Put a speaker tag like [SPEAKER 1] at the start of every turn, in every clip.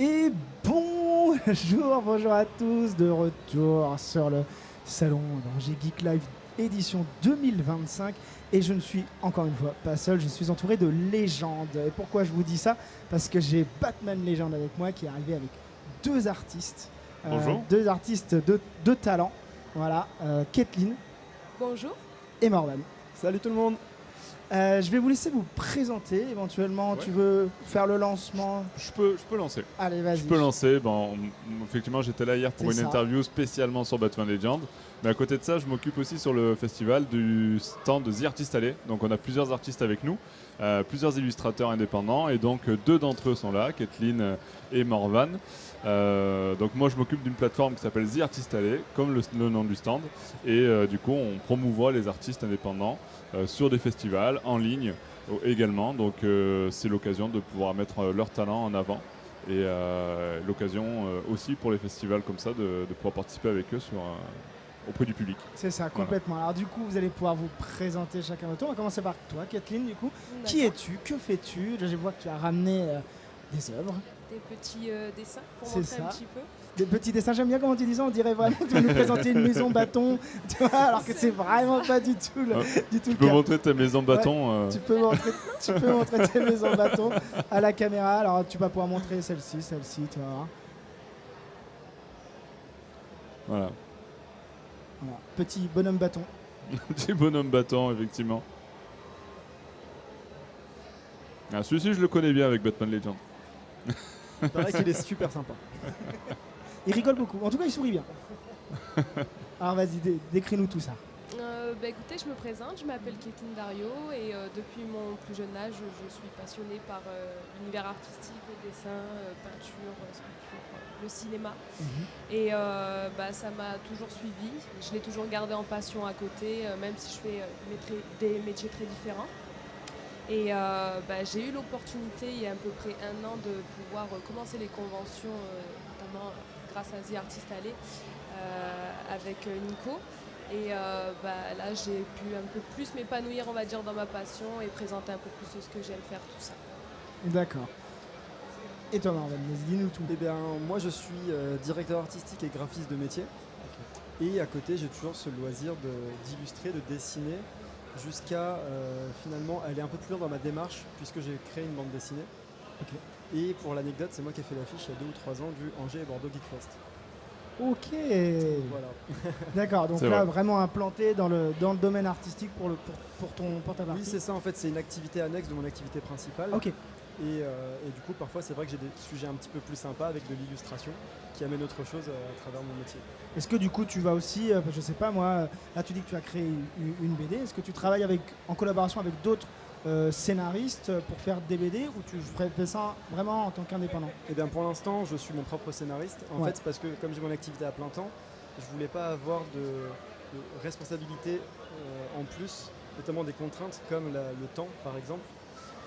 [SPEAKER 1] Et bonjour à tous, de retour sur le salon d'Angers Geek Live édition 2025. Et je ne suis encore une fois pas seul, je suis entouré de légendes. Et pourquoi je vous dis ça? Parce que j'ai Batman Légende avec moi qui est arrivé avec deux artistes.
[SPEAKER 2] Bonjour.
[SPEAKER 1] Deux artistes de talent. Voilà, Kathleen.
[SPEAKER 3] Bonjour.
[SPEAKER 1] Et Morvan.
[SPEAKER 4] Salut tout le monde.
[SPEAKER 1] Je vais vous laisser vous présenter. Éventuellement,
[SPEAKER 2] Ouais.
[SPEAKER 1] tu veux faire le lancement?
[SPEAKER 2] Je peux lancer.
[SPEAKER 1] Allez, vas-y.
[SPEAKER 2] Je peux lancer. Effectivement, j'étais là hier pour
[SPEAKER 1] C'est
[SPEAKER 2] une
[SPEAKER 1] ça.
[SPEAKER 2] interview spécialement sur Batman Legend. Mais à côté de ça, je m'occupe aussi sur le festival du stand de The Artist Alley. Donc on a plusieurs artistes avec nous, plusieurs illustrateurs indépendants. Et donc deux d'entre eux sont là, Kathleen et Morvan. Donc moi je m'occupe d'une plateforme qui s'appelle The Artist Alley, comme le nom du stand. Et du coup on promouvoit les artistes indépendants sur des festivals, en ligne également. Donc c'est l'occasion de pouvoir mettre leur talent en avant. Et l'occasion aussi pour les festivals comme ça de pouvoir participer avec eux auprès du public.
[SPEAKER 1] C'est ça, complètement. Alors du coup, vous allez pouvoir vous présenter chacun votre tour. On va commencer par toi, Kathleen, du coup. Qui es-tu? Que fais-tu? Là, je vois que tu as ramené des œuvres.
[SPEAKER 3] Des petits dessins pour
[SPEAKER 1] C'est
[SPEAKER 3] montrer
[SPEAKER 1] ça.
[SPEAKER 3] un petit peu.
[SPEAKER 1] Des petits dessins. J'aime bien comment tu dis ça. On dirait vraiment que tu vas nous présenter une maison bâton. Tu vois, alors que c'est vraiment pas du tout le, du tout
[SPEAKER 2] Tu
[SPEAKER 1] le
[SPEAKER 2] peux
[SPEAKER 1] cas.
[SPEAKER 2] montrer ta maison bâton.
[SPEAKER 1] Tu peux montrer tes maisons bâton à la caméra. Alors tu vas pouvoir montrer celle-ci, tu vas voir.
[SPEAKER 2] Voilà.
[SPEAKER 1] Voilà. Petit bonhomme bâton.
[SPEAKER 2] Petit bonhomme bâton, effectivement. Ah, celui-ci, je le connais bien avec Batman Legend.
[SPEAKER 4] Il paraît qu'il est super sympa.
[SPEAKER 1] Il rigole beaucoup. En tout cas, il sourit bien. Alors vas-y, décris-nous tout ça.
[SPEAKER 3] Écoutez, je me présente, je m'appelle Kathleen Dario et depuis mon plus jeune âge, je suis passionnée par l'univers artistique, le dessin, peinture, sculpture, le cinéma. Et ça m'a toujours suivie. Je l'ai toujours gardé en passion à côté, même si je fais des métiers très différents. Et j'ai eu l'opportunité il y a à peu près un an de pouvoir commencer les conventions, notamment grâce à The Artist Alley avec Nico. Et là j'ai pu un peu plus m'épanouir, on va dire, dans ma passion et présenter un peu plus ce que j'aime faire, tout ça.
[SPEAKER 1] D'accord. Et toi, Marvel, dis-nous tout.
[SPEAKER 4] Eh bien, moi je suis directeur artistique et graphiste de métier. Et à côté, j'ai toujours ce loisir d'illustrer, de dessiner, jusqu'à finalement aller un peu plus loin dans ma démarche, puisque j'ai créé une bande dessinée. Et pour l'anecdote, c'est moi qui ai fait l'affiche il y a 2 ou 3 ans du Angers et Bordeaux Geek Fest.
[SPEAKER 1] Ok.
[SPEAKER 4] Voilà.
[SPEAKER 1] D'accord, donc
[SPEAKER 2] C'est
[SPEAKER 1] là
[SPEAKER 2] vrai.
[SPEAKER 1] vraiment implanté dans le domaine artistique pour ta partie.
[SPEAKER 4] Oui, c'est ça en fait, c'est une activité annexe de mon activité principale.
[SPEAKER 1] Ok.
[SPEAKER 4] Et du coup, parfois, c'est vrai que j'ai des sujets un petit peu plus sympas avec de l'illustration qui amène autre chose à travers mon métier.
[SPEAKER 1] Est-ce que du coup tu vas aussi, je sais pas moi, là tu dis que tu as créé une BD, est-ce que tu travailles en collaboration avec d'autres scénaristes pour faire des BD ou tu fais ça vraiment en tant qu'indépendant?
[SPEAKER 4] Eh bien, pour l'instant, je suis mon propre scénariste. En fait, c'est parce que comme j'ai mon activité à plein temps, je voulais pas avoir de responsabilité en plus, notamment des contraintes comme le temps, par exemple.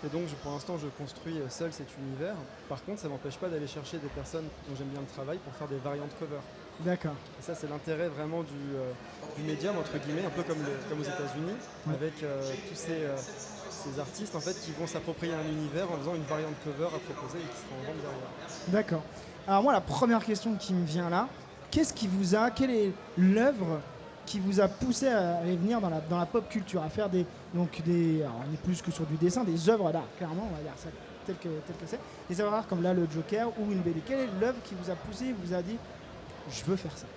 [SPEAKER 4] Et donc, pour l'instant, je construis seul cet univers. Par contre, ça m'empêche pas d'aller chercher des personnes dont j'aime bien le travail pour faire des variantes cover.
[SPEAKER 1] D'accord.
[SPEAKER 4] Et ça, c'est l'intérêt vraiment du médium, entre guillemets, un peu comme aux États-Unis, avec tous ces artistes en fait, qui vont s'approprier un univers en faisant une variante cover à proposer et qui seront en vente derrière.
[SPEAKER 1] D'accord. Alors moi la première question qui me vient là, quelle est l'œuvre qui vous a poussé à aller venir dans la pop culture, à faire alors on est plus que sur du dessin, des œuvres d'art, clairement, on va dire ça tel que c'est, des œuvres d'art comme là le Joker ou une BD. Quelle est l'œuvre qui vous a poussé, vous a dit je veux faire ça?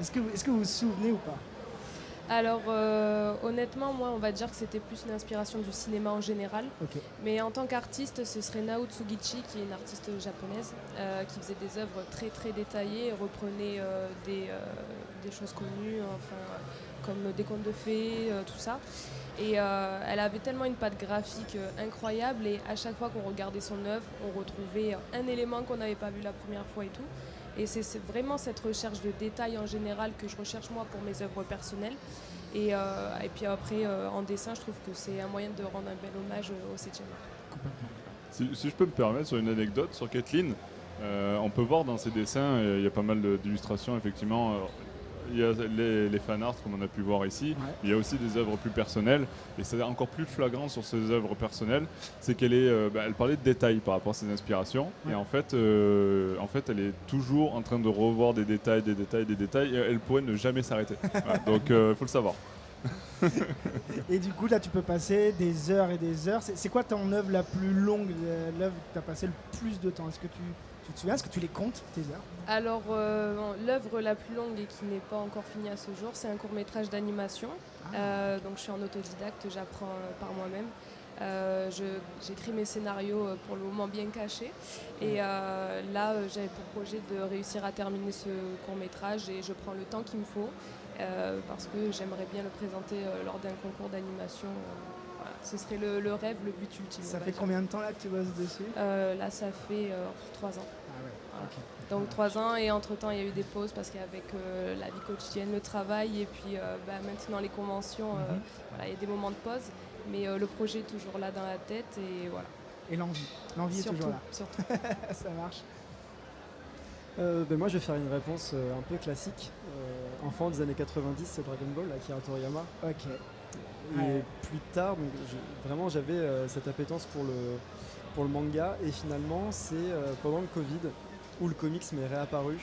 [SPEAKER 1] Est-ce que vous vous souvenez ou pas?
[SPEAKER 3] Alors honnêtement, moi on va dire que c'était plus une inspiration du cinéma en général.
[SPEAKER 1] Ok.
[SPEAKER 3] Mais en tant qu'artiste, ce serait Nao Tsugichi, qui est une artiste japonaise, qui faisait des œuvres très très détaillées, reprenait des choses connues, comme des contes de fées, tout ça. Et elle avait tellement une patte graphique incroyable, et à chaque fois qu'on regardait son œuvre, on retrouvait un élément qu'on n'avait pas vu la première fois et tout. Et c'est vraiment cette recherche de détails en général que je recherche moi pour mes œuvres personnelles. Et puis après, en dessin, je trouve que c'est un moyen de rendre un bel hommage au 7e art.
[SPEAKER 2] Si je peux me permettre, sur une anecdote sur Kathleen, on peut voir dans ses dessins, il y a pas mal d'illustrations effectivement il y a les fan art comme on a pu voir ici,
[SPEAKER 1] Ouais.
[SPEAKER 2] il y a aussi des œuvres plus personnelles et c'est encore plus flagrant sur ces œuvres personnelles, c'est qu'elle elle parlait de détails par rapport à ses inspirations
[SPEAKER 1] Ouais.
[SPEAKER 2] et en fait elle est toujours en train de revoir des détails et elle pourrait ne jamais s'arrêter. Voilà, donc il faut le savoir.
[SPEAKER 1] Et du coup, là, tu peux passer des heures et des heures. C'est quoi ton œuvre la plus longue, l'œuvre que tu as passé le plus de temps? Est-ce que tu te souviens? Est-ce que tu les comptes, tes heures?
[SPEAKER 3] Alors, l'œuvre la plus longue et qui n'est pas encore finie à ce jour, c'est un court-métrage d'animation. Donc, je suis en autodidacte, j'apprends par moi-même. J'écris mes scénarios pour le moment bien cachés. Et là, j'avais pour projet de réussir à terminer ce court-métrage et je prends le temps qu'il me faut parce que j'aimerais bien le présenter lors d'un concours d'animation. Voilà. Ce serait le rêve, le but ultime.
[SPEAKER 1] Ça fait combien de temps là que tu bosses dessus?
[SPEAKER 3] Là, ça fait 3 ans.
[SPEAKER 1] Ah ouais,
[SPEAKER 3] Voilà.
[SPEAKER 1] ok.
[SPEAKER 3] Donc 3 ans et entre-temps, il y a eu des pauses parce qu'avec la vie quotidienne, le travail et puis maintenant les conventions, voilà, il y a des moments de pause. Mais le projet est toujours là dans la tête et voilà.
[SPEAKER 1] Et l'envie. L'envie est
[SPEAKER 3] Surtout,
[SPEAKER 1] toujours là.
[SPEAKER 3] surtout.
[SPEAKER 1] Ça marche.
[SPEAKER 4] Moi je vais faire une réponse un peu classique. Enfant des années 90, c'est Dragon Ball, Akira Toriyama.
[SPEAKER 1] Ok.
[SPEAKER 4] Et
[SPEAKER 1] Ouais.
[SPEAKER 4] plus tard, donc, vraiment j'avais cette appétence pour le manga. Et finalement, c'est pendant le Covid où le comics m'est réapparu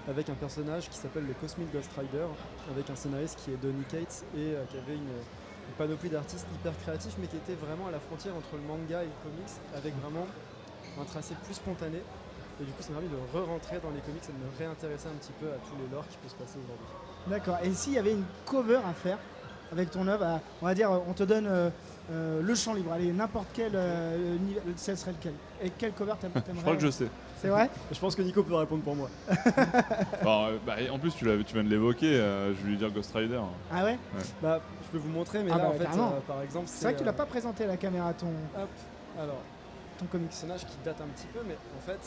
[SPEAKER 4] avec un personnage qui s'appelle le Cosmic Ghost Rider, avec un scénariste qui est Donny Cates et qui avait une panoplie d'artistes hyper créatifs, mais qui était vraiment à la frontière entre le manga et le comics, avec vraiment un tracé plus spontané. Et du coup, ça m'a permis de re-rentrer dans les comics et de me réintéresser un petit peu à tous les lores qui peuvent se passer aujourd'hui.
[SPEAKER 1] D'accord. Et s'il y avait une cover à faire avec ton œuvre, on va dire, on te donne le champ libre, allez, n'importe quel univers, ce serait lequel? Et quel cover t'aimerais?
[SPEAKER 2] Je crois que je sais.
[SPEAKER 1] C'est vrai?
[SPEAKER 4] Je pense que Nico peut répondre pour moi.
[SPEAKER 2] En plus tu viens de l'évoquer, je vais lui dire Ghost Rider.
[SPEAKER 1] Ah ouais?
[SPEAKER 4] Bah, je peux vous montrer, mais
[SPEAKER 1] Ah
[SPEAKER 4] là
[SPEAKER 1] bah,
[SPEAKER 4] en fait,
[SPEAKER 1] carrément.
[SPEAKER 4] par exemple,
[SPEAKER 1] C'est vrai que tu l'as pas présenté à la caméra, ton
[SPEAKER 4] Hop, alors,
[SPEAKER 1] comics.
[SPEAKER 4] personnage qui date un petit peu, mais en fait,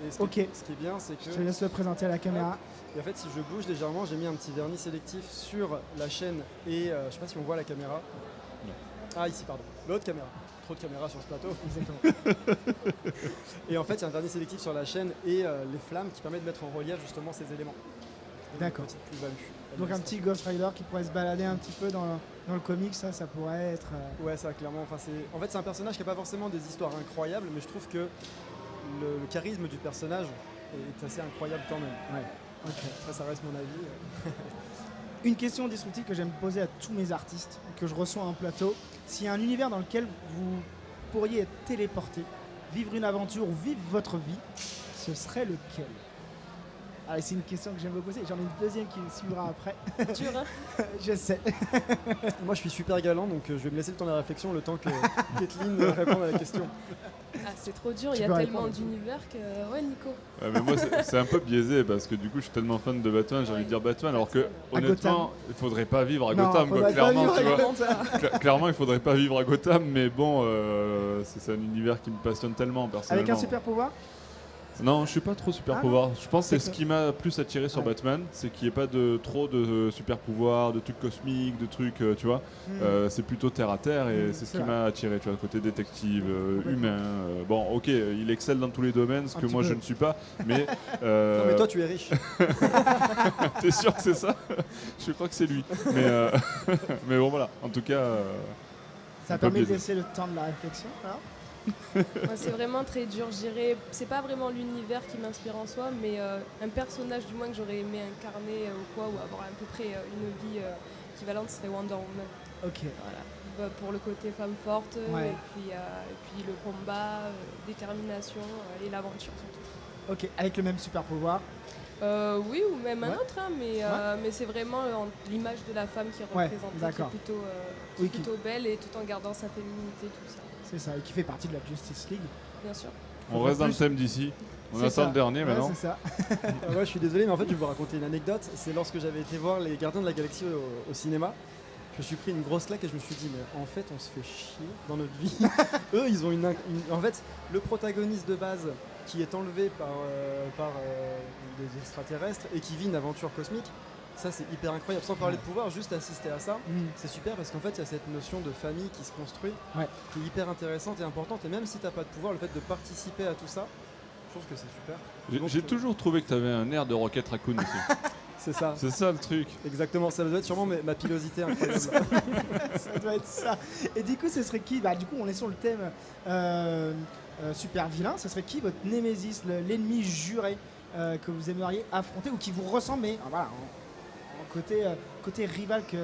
[SPEAKER 4] et ce,
[SPEAKER 1] Ok.
[SPEAKER 4] qui, ce qui est bien, c'est que,
[SPEAKER 1] Je te laisse le présenter à la caméra.
[SPEAKER 4] et en fait, si je bouge légèrement, j'ai mis un petit vernis sélectif sur la chaîne et je sais pas si on voit la caméra.
[SPEAKER 2] Non.
[SPEAKER 4] Ah, ici, pardon. L'autre caméra. Trop de caméras sur ce plateau.
[SPEAKER 1] Exactement.
[SPEAKER 4] Et en fait, il y a un vernis sélectif sur la chaîne et les flammes qui permettent de mettre en relief justement ces éléments. Et
[SPEAKER 1] D'accord.
[SPEAKER 4] une petite plus-value.
[SPEAKER 1] Donc un petit Ghost Rider qui pourrait se balader un petit peu dans le comic, ça pourrait être...
[SPEAKER 4] Ouais, ça clairement. Enfin, en fait, c'est un personnage qui n'a pas forcément des histoires incroyables, mais je trouve que le charisme du personnage est assez incroyable quand même.
[SPEAKER 1] Ouais. Ok.
[SPEAKER 4] Après, ça reste mon avis.
[SPEAKER 1] Une question disruptive que j'aime poser à tous mes artistes que je reçois en plateau. S'il y a un univers dans lequel vous pourriez être téléporté, vivre une aventure ou vivre votre vie, ce serait lequel? Allez, c'est une question que j'aime vous poser. J'en ai une deuxième qui suivra après.
[SPEAKER 3] Dur, hein?
[SPEAKER 1] Je sais.
[SPEAKER 4] Moi, je suis super galant, donc je vais me laisser le temps de la réflexion, le temps que Kathleen réponde à la question.
[SPEAKER 3] Ah, c'est trop dur,
[SPEAKER 1] Tu
[SPEAKER 3] il y a
[SPEAKER 1] peux
[SPEAKER 3] tellement
[SPEAKER 1] répondre.
[SPEAKER 3] d'univers que... Ouais, Nico.
[SPEAKER 2] Ouais, mais moi c'est un peu biaisé parce que du coup je suis tellement fan de Batman, j'ai envie de dire Batman, alors que honnêtement il faudrait pas vivre à
[SPEAKER 1] Non,
[SPEAKER 2] Gotham, quoi,
[SPEAKER 1] faudrait pas
[SPEAKER 2] clairement,
[SPEAKER 1] vivre
[SPEAKER 2] tu
[SPEAKER 1] à
[SPEAKER 2] vois.
[SPEAKER 1] Gotham.
[SPEAKER 2] Clairement il faudrait pas vivre à Gotham, mais bon c'est un univers qui me passionne tellement personnellement.
[SPEAKER 1] Avec un super pouvoir?
[SPEAKER 2] Non, je suis pas trop super
[SPEAKER 1] Ah
[SPEAKER 2] pouvoir. Je pense que c'est
[SPEAKER 1] C'est
[SPEAKER 2] ce
[SPEAKER 1] que-
[SPEAKER 2] qui m'a plus attiré sur
[SPEAKER 1] Ouais.
[SPEAKER 2] Batman, c'est qu'il n'y ait pas trop de super pouvoirs, de trucs cosmiques, de trucs, tu vois. C'est plutôt terre à terre et c'est ce
[SPEAKER 1] c'est
[SPEAKER 2] qui
[SPEAKER 1] vrai.
[SPEAKER 2] m'a attiré, tu vois, côté détective,
[SPEAKER 1] Complètement.
[SPEAKER 2] humain. Bon, ok, il excelle dans tous les domaines, ce
[SPEAKER 1] Un
[SPEAKER 2] que
[SPEAKER 1] petit
[SPEAKER 2] moi
[SPEAKER 1] peu.
[SPEAKER 2] je ne suis pas, mais.
[SPEAKER 4] Non, mais toi, tu es riche.
[SPEAKER 2] T'es sûr que c'est ça? Je crois que c'est lui. Mais, mais bon, voilà. En tout cas,
[SPEAKER 1] Ça
[SPEAKER 2] un peu
[SPEAKER 1] permet de
[SPEAKER 2] biaisé.
[SPEAKER 1] laisser le temps de la réflexion. Alors
[SPEAKER 3] Moi, c'est vraiment très dur. Je dirais, c'est pas vraiment l'univers qui m'inspire en soi, mais un personnage du moins que j'aurais aimé incarner ou quoi, ou avoir à peu près une vie équivalente serait Wonder Woman.
[SPEAKER 1] ok.
[SPEAKER 3] Voilà. Bah, pour le côté femme forte,
[SPEAKER 1] Ouais.
[SPEAKER 3] et puis le combat, détermination et l'aventure surtout.
[SPEAKER 1] Ok, avec le même super pouvoir.
[SPEAKER 3] Oui, ou même un
[SPEAKER 1] Ouais.
[SPEAKER 3] autre, hein, mais c'est vraiment l'image de la femme qui est
[SPEAKER 1] Ouais,
[SPEAKER 3] représentée, qui
[SPEAKER 1] d'accord.
[SPEAKER 3] est plutôt,
[SPEAKER 1] Oui, qui-
[SPEAKER 3] plutôt belle et tout en gardant sa féminité, tout ça,
[SPEAKER 1] C'est ça, et qui fait partie de la Justice League.
[SPEAKER 3] bien sûr.
[SPEAKER 2] on
[SPEAKER 1] Faudrait
[SPEAKER 2] reste dans le
[SPEAKER 1] plus-
[SPEAKER 2] thème d'ici. On
[SPEAKER 1] C'est
[SPEAKER 2] attend
[SPEAKER 1] ça.
[SPEAKER 2] le dernier
[SPEAKER 1] Ouais,
[SPEAKER 2] maintenant.
[SPEAKER 1] c'est ça.
[SPEAKER 4] Ouais, je suis désolé, mais en fait, je vais vous raconter une anecdote. C'est lorsque j'avais été voir Les Gardiens de la Galaxie au cinéma. Je me suis pris une grosse claque et je me suis dit, mais en fait, on se fait chier dans notre vie. Eux, ils ont en fait, le protagoniste de base qui est enlevé par des extraterrestres et qui vit une aventure cosmique, ça c'est hyper incroyable. Sans parler de pouvoir, juste assister à ça, c'est super parce qu'en fait, il y a cette notion de famille qui se construit,
[SPEAKER 1] Ouais.
[SPEAKER 4] qui est hyper intéressante et importante. Et même si t'as pas de pouvoir, le fait de participer à tout ça, je trouve que c'est super.
[SPEAKER 2] J'ai toujours trouvé que tu avais un air de Rocket Raccoon aussi.
[SPEAKER 4] C'est ça.
[SPEAKER 2] C'est ça le truc.
[SPEAKER 4] Exactement, ça doit être sûrement ma pilosité incroyable.
[SPEAKER 1] Ça doit être ça. Et du coup, ce serait qui? Bah, du coup, on est sur le thème super vilain. Ce serait qui votre némésis, l'ennemi juré que vous aimeriez affronter ou qui vous ressemble, mais voilà, en côté rival qui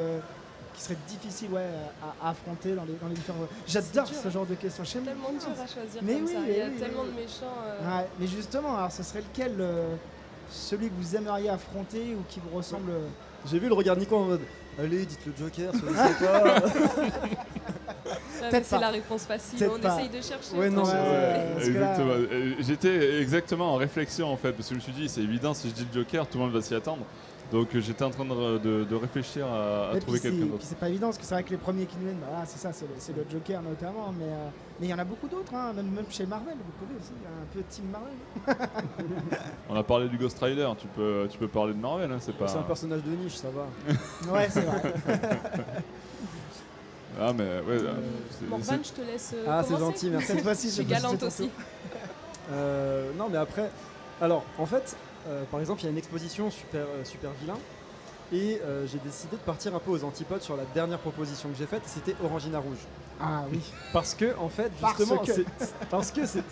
[SPEAKER 1] serait difficile à affronter dans les différents. J'adore
[SPEAKER 3] C'est dur,
[SPEAKER 1] ce genre de questions.
[SPEAKER 3] C'est tellement dur à choisir
[SPEAKER 1] Mais
[SPEAKER 3] comme
[SPEAKER 1] oui,
[SPEAKER 3] ça.
[SPEAKER 1] mais
[SPEAKER 3] Il y a
[SPEAKER 1] oui,
[SPEAKER 3] tellement
[SPEAKER 1] oui.
[SPEAKER 3] de méchants.
[SPEAKER 1] Ouais, mais justement, alors ce serait lequel celui que vous aimeriez affronter ou qui vous ressemble
[SPEAKER 4] J'ai vu le regard de Nico en mode allez, dites le Joker, soyez pas.
[SPEAKER 1] Peut-être
[SPEAKER 3] C'est
[SPEAKER 1] pas.
[SPEAKER 3] la réponse facile.
[SPEAKER 1] Peut-être
[SPEAKER 3] On
[SPEAKER 1] pas.
[SPEAKER 3] essaye de chercher.
[SPEAKER 4] Ouais, non,
[SPEAKER 1] Ouais, parce que là-
[SPEAKER 2] Exactement. J'étais exactement en réflexion en fait, parce que je me suis dit, c'est évident, si je dis le Joker, tout le monde va s'y attendre. Donc j'étais en train de réfléchir à
[SPEAKER 1] Et
[SPEAKER 2] trouver
[SPEAKER 1] puis
[SPEAKER 2] quelqu'un
[SPEAKER 1] puis
[SPEAKER 2] d'autre.
[SPEAKER 1] c'est pas évident parce que c'est vrai que les premiers qui nous viennent, voilà, c'est ça, c'est le Joker notamment, mais il y en a beaucoup d'autres, hein, même chez Marvel, vous pouvez aussi, il y a un peu Team Marvel.
[SPEAKER 2] On a parlé du Ghost Rider, tu peux parler de Marvel, hein, c'est pas.
[SPEAKER 4] C'est un personnage de niche, ça va.
[SPEAKER 1] Ouais, c'est vrai.
[SPEAKER 2] Ah mais ouais.
[SPEAKER 3] Morvan, je te laisse
[SPEAKER 4] Ah, c'est
[SPEAKER 3] commencer.
[SPEAKER 4] gentil, merci.
[SPEAKER 1] Cette fois-ci,
[SPEAKER 3] Je suis
[SPEAKER 1] cette fois-ci,
[SPEAKER 3] galante
[SPEAKER 1] c'est ton
[SPEAKER 3] aussi.
[SPEAKER 1] tour.
[SPEAKER 4] Non, mais après, alors en fait, par exemple, il y a une exposition super vilain. Et j'ai décidé de partir un peu aux antipodes sur la dernière proposition que j'ai faite, c'était Orangina Rouge.
[SPEAKER 1] Ah oui.
[SPEAKER 4] Parce que, en fait,
[SPEAKER 1] Parce
[SPEAKER 4] justement,
[SPEAKER 1] que.
[SPEAKER 4] parce que c'est.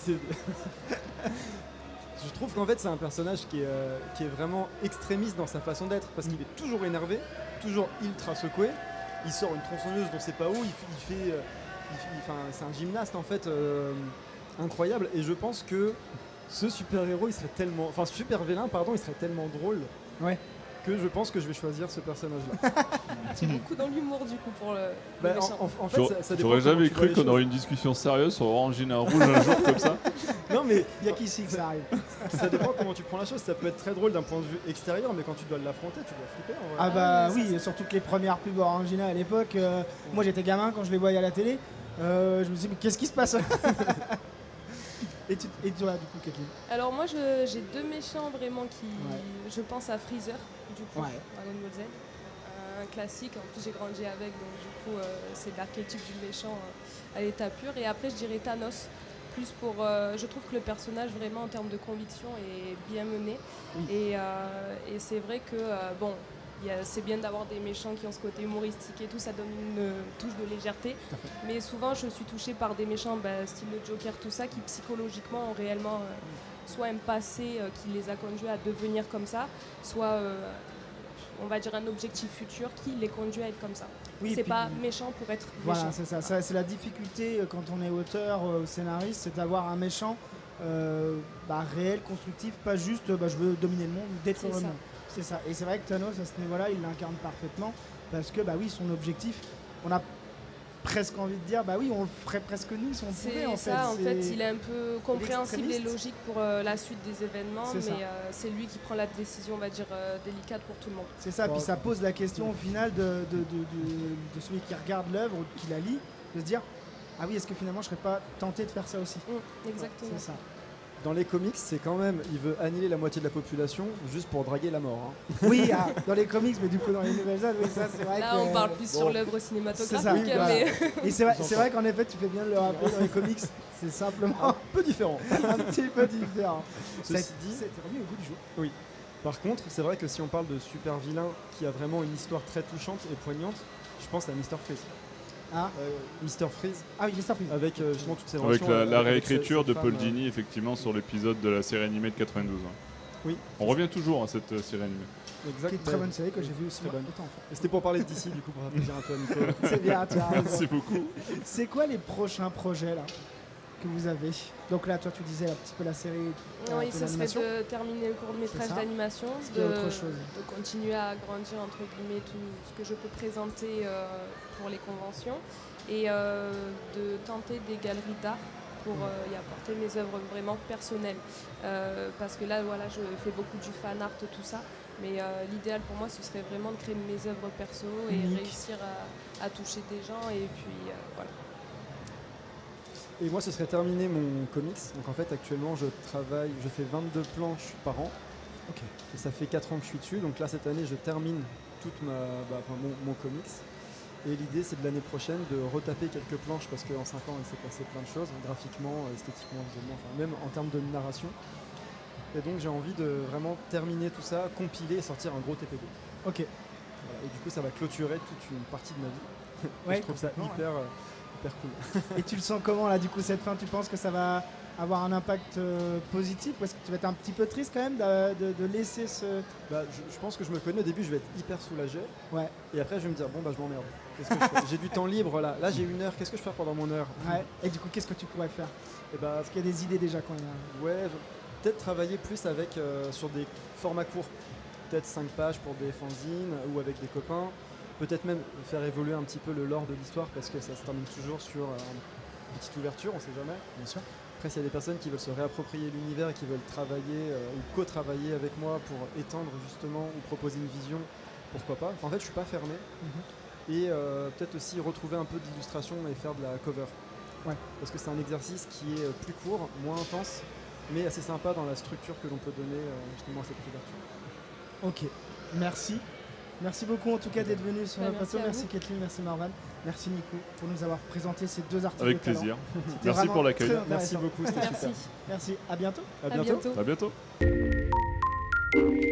[SPEAKER 4] Je trouve qu'en fait, c'est un personnage qui est vraiment extrémiste dans sa façon d'être, parce qu'il est toujours énervé, toujours ultra secoué. Il sort une tronçonneuse dont c'est pas où, enfin, c'est un gymnaste en fait incroyable. Et je pense que ce super-héros, il serait tellement. Enfin, super vilain, pardon, il serait tellement drôle.
[SPEAKER 1] Ouais.
[SPEAKER 4] Que je pense que je vais choisir ce personnage-là.
[SPEAKER 3] Tu es beaucoup dans l'humour du coup pour le
[SPEAKER 4] Bah,
[SPEAKER 3] méchant.
[SPEAKER 4] en fait, ça dépend
[SPEAKER 2] J'aurais
[SPEAKER 4] comment
[SPEAKER 2] jamais
[SPEAKER 4] tu vois
[SPEAKER 2] cru
[SPEAKER 4] les
[SPEAKER 2] qu'on
[SPEAKER 4] choses.
[SPEAKER 2] aurait une discussion sérieuse sur Orangina Rouge un jour comme ça.
[SPEAKER 4] Non, mais
[SPEAKER 1] Il y a qu'ici que ça arrive.
[SPEAKER 4] ça dépend comment tu prends la chose. Ça peut être très drôle d'un point de vue extérieur, mais quand tu dois l'affronter, tu dois flipper en vrai.
[SPEAKER 1] Ah bah
[SPEAKER 3] ouais,
[SPEAKER 1] oui, surtout que les premières pubs Orangina à l'époque, moi j'étais gamin quand je les voyais à la télé, je me suis dit mais qu'est-ce qui se passe? Et toi du coup Kathleen?
[SPEAKER 3] Alors moi j'ai deux méchants vraiment qui...
[SPEAKER 1] Ouais.
[SPEAKER 3] Je pense à Freezer du coup,
[SPEAKER 1] Ouais.
[SPEAKER 3] Dragon Ball Z. Un classique, en plus j'ai grandi avec, donc du coup c'est l'archétype du méchant à l'état pur. Et après je dirais Thanos, plus pour... je trouve que le personnage vraiment en termes de conviction est bien mené.
[SPEAKER 1] Oui.
[SPEAKER 3] Et c'est vrai que bon... C'est bien d'avoir des méchants qui ont ce côté humoristique et tout, ça donne une touche de légèreté. Mais souvent, je suis touchée par des méchants, style le Joker, tout ça, qui psychologiquement ont réellement soit un passé qui les a conduits à devenir comme ça, soit, on va dire, un objectif futur qui les conduit à être comme ça.
[SPEAKER 1] Oui,
[SPEAKER 3] C'est
[SPEAKER 1] puis-
[SPEAKER 3] pas méchant pour être
[SPEAKER 1] Voilà,
[SPEAKER 3] méchant.
[SPEAKER 1] c'est ça. C'est la difficulté quand on est auteur ou scénariste, c'est d'avoir un méchant réel, constructif, pas juste je veux dominer le monde ou détruire
[SPEAKER 3] C'est
[SPEAKER 1] le
[SPEAKER 3] ça.
[SPEAKER 1] monde. C'est ça. Et c'est vrai que Thanos, à ce niveau-là, il l'incarne parfaitement parce que oui, son objectif, on a presque envie de dire oui, on le ferait presque nous si on pouvait en fait.
[SPEAKER 3] C'est ça, en fait,
[SPEAKER 1] C'est-
[SPEAKER 3] il est un peu compréhensible et
[SPEAKER 1] l'extrémiste.
[SPEAKER 3] logique pour la suite des événements,
[SPEAKER 1] C'est ça.
[SPEAKER 3] mais c'est lui qui prend la décision, on va dire, délicate pour tout le monde.
[SPEAKER 1] C'est ça,
[SPEAKER 4] Bon,
[SPEAKER 1] puis ça pose la question au final de celui qui regarde l'œuvre ou qui la lit, de se dire ah oui, est-ce que finalement je serais pas tenté de faire ça aussi?
[SPEAKER 3] Exactement.
[SPEAKER 1] C'est ça.
[SPEAKER 4] Dans les comics, c'est quand même, il veut annihiler la moitié de la population juste pour draguer la mort. Hein.
[SPEAKER 1] Oui, dans les comics, mais du coup dans les nouvelles œuvres, oui, ça c'est vrai
[SPEAKER 3] Là,
[SPEAKER 1] que...
[SPEAKER 3] on parle plus sur
[SPEAKER 4] bon.
[SPEAKER 3] l'œuvre
[SPEAKER 1] C'est
[SPEAKER 3] cinématographique,
[SPEAKER 1] ça, oui, voilà.
[SPEAKER 3] mais
[SPEAKER 1] Et c'est vrai qu'en effet, tu fais bien de le rappeler dans les comics, c'est simplement
[SPEAKER 4] Un peu différent.
[SPEAKER 1] un petit peu différent.
[SPEAKER 4] Ceci dit,
[SPEAKER 1] c'est remis au goût du jour.
[SPEAKER 4] par contre, c'est vrai que si on parle de super vilain qui a vraiment une histoire très touchante et poignante, je pense à Mr. Freeze.
[SPEAKER 1] Ah,
[SPEAKER 4] Mr. Freeze,
[SPEAKER 1] ah oui, Mr. Freeze.
[SPEAKER 4] avec justement toutes ces
[SPEAKER 2] Avec
[SPEAKER 4] relations.
[SPEAKER 2] la
[SPEAKER 4] avec
[SPEAKER 2] réécriture
[SPEAKER 4] cette
[SPEAKER 2] de Paul
[SPEAKER 4] femme,
[SPEAKER 2] Dini, effectivement, sur l'épisode de la série animée de 92. hein.
[SPEAKER 4] Oui.
[SPEAKER 2] On revient toujours à cette série animée.
[SPEAKER 4] Exact.
[SPEAKER 1] Qui est une très bonne série que j'ai vue aussi.
[SPEAKER 4] Très bonne.
[SPEAKER 1] Étant enfant.
[SPEAKER 4] Et c'était pour parler de DC, du coup, pour faire plaisir un peu à Nico.
[SPEAKER 1] C'est bien, tu as raison.
[SPEAKER 2] C'est beaucoup.
[SPEAKER 1] C'est quoi les prochains projets là que vous avez? Donc là, toi, tu disais un petit peu la série.
[SPEAKER 3] oui,
[SPEAKER 1] un peu
[SPEAKER 3] ce serait
[SPEAKER 1] l'animation.
[SPEAKER 3] de terminer le court
[SPEAKER 1] C'est
[SPEAKER 3] métrage
[SPEAKER 1] ça.
[SPEAKER 3] d'animation,
[SPEAKER 1] Est-ce qu'il y a autre chose
[SPEAKER 3] de continuer à agrandir entre guillemets tout ce que je peux présenter pour les conventions et de tenter des galeries d'art pour y apporter mes œuvres vraiment personnelles. Parce que là, voilà, je fais beaucoup du fan art, tout ça. Mais l'idéal pour moi, ce serait vraiment de créer mes œuvres perso et
[SPEAKER 1] Unique.
[SPEAKER 3] réussir à toucher des gens. Et puis voilà.
[SPEAKER 4] Et moi, ce serait terminer mon comics. Donc en fait, actuellement, je fais 22 planches par an.
[SPEAKER 1] Ok.
[SPEAKER 4] Et ça fait 4 ans que je suis dessus. Donc là, cette année, je termine toute mon comics. Et l'idée, c'est de l'année prochaine de retaper quelques planches parce qu'en 5 ans, il s'est passé plein de choses, graphiquement, esthétiquement, visuellement, enfin, même en termes de narration. Et donc j'ai envie de vraiment terminer tout ça, compiler et sortir un gros TPB.
[SPEAKER 1] Ok.
[SPEAKER 4] Voilà. Et du coup ça va clôturer toute une partie de ma vie.
[SPEAKER 1] Ouais,
[SPEAKER 4] Je trouve ça
[SPEAKER 1] complètement,
[SPEAKER 4] hyper cool.
[SPEAKER 1] Et tu le sens comment là, du coup, cette fin? Tu penses que ça va avoir un impact positif, ou est-ce que tu vas être un petit peu triste quand même de laisser ce...
[SPEAKER 4] Bah, je pense que je me connais, au début je vais être hyper soulagé.
[SPEAKER 1] Ouais.
[SPEAKER 4] Et après je vais me dire bon bah je m'emmerde. Qu'est-ce que je fais? J'ai du temps libre là. Là j'ai 1 heure, qu'est-ce que je fais pendant mon heure?
[SPEAKER 1] Ouais. Et du coup, qu'est-ce que tu pourrais faire?
[SPEAKER 4] Et bah,
[SPEAKER 1] Parce qu'il y a des idées déjà quand même.
[SPEAKER 4] ouais, peut-être travailler plus avec sur des formats courts. Peut-être 5 pages pour des fanzines ou avec des copains. Peut-être même faire évoluer un petit peu le lore de l'histoire parce que ça se termine toujours sur une petite ouverture, on sait jamais.
[SPEAKER 1] Bien sûr.
[SPEAKER 4] Après, s'il y a des personnes qui veulent se réapproprier l'univers et qui veulent travailler ou co-travailler avec moi pour étendre justement ou proposer une vision, pourquoi pas. Enfin, en fait, je suis pas fermé. Et peut-être aussi retrouver un peu d'illustration et faire de la cover.
[SPEAKER 1] Ouais.
[SPEAKER 4] Parce que c'est un exercice qui est plus court, moins intense, mais assez sympa dans la structure que l'on peut donner justement à cette couverture.
[SPEAKER 1] Ok, merci. Merci beaucoup en tout cas d'être venu sur le
[SPEAKER 3] Merci
[SPEAKER 1] plateau.
[SPEAKER 3] à
[SPEAKER 1] Merci
[SPEAKER 3] vous.
[SPEAKER 1] Kathleen, merci Marwan, merci Nico pour nous avoir présenté ces 2 articles.
[SPEAKER 2] Avec
[SPEAKER 1] de talent.
[SPEAKER 2] plaisir.
[SPEAKER 1] C'était
[SPEAKER 2] Merci
[SPEAKER 1] vraiment
[SPEAKER 2] pour l'accueil.
[SPEAKER 1] très
[SPEAKER 4] Merci
[SPEAKER 1] intéressant.
[SPEAKER 4] beaucoup, c'était
[SPEAKER 3] Merci.
[SPEAKER 4] super.
[SPEAKER 1] Merci, à bientôt.
[SPEAKER 4] À
[SPEAKER 3] À
[SPEAKER 4] bientôt.
[SPEAKER 3] bientôt.
[SPEAKER 2] À bientôt.